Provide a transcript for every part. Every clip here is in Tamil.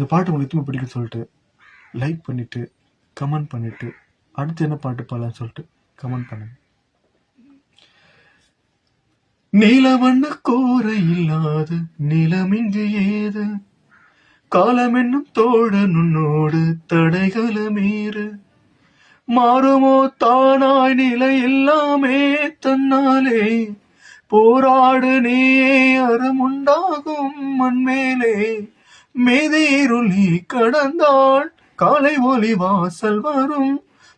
இந்த பாட்டு உங்களுக்கு திரும்ப பிடிக்குன்னு சொல்லிட்டு லைக் பண்ணிட்டு கமெண்ட் பண்ணிட்டு அடுத்து என்ன பாட்டு பாடலாம்னு சொல்லிட்டு கமெண்ட் பண்ணுங்க. நீலவண்ண கோரை இல்லாத நிலமிங்கு ஏது, காலம் என்னும் தோழன் உன்னோடு தடைகள மீறு, மாறுமோ தானாய் நிலை எல்லாமே தன்னாலே, போராடு நீயே அறமுண்டாகும் மண்மேலே, மேதேருளி கடந்தாள் காலை ஒளி வாசல் வரும்,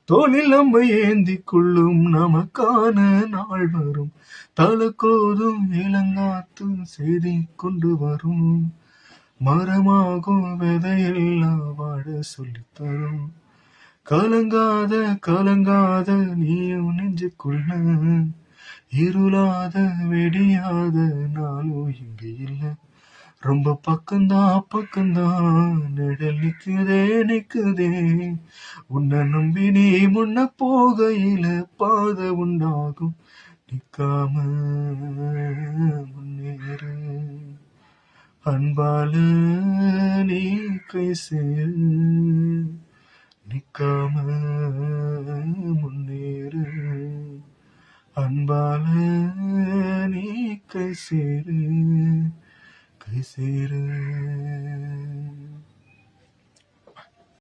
தோளில் நம்மை ஏந்தி கொள்ளும் நமக்கான நாள் வரும், தலக்கோதும் இளங்காத்தும் செய்தி கொண்டு வரும், மரமாகும் விதையெல்லாம் வாழ சொல்லித்தரும், கலங்காத கலங்காத நீயும் நெஞ்சுக்குள்ள, இருளாத வெடியாத நாளும் இங்கு இல்லை, ரொம்ப பக்கம்தான் நிழல் நிக்குதே நிக்குதே, உன்னை நம்பி நீ முன்ன போகையில பாதை உண்டாகும், நிக்காம முன்னேறு, அன்பால நீ கை சேரு, நிக்காம முன்னேறு, அன்பால நீ கை சேரு கை சேரு.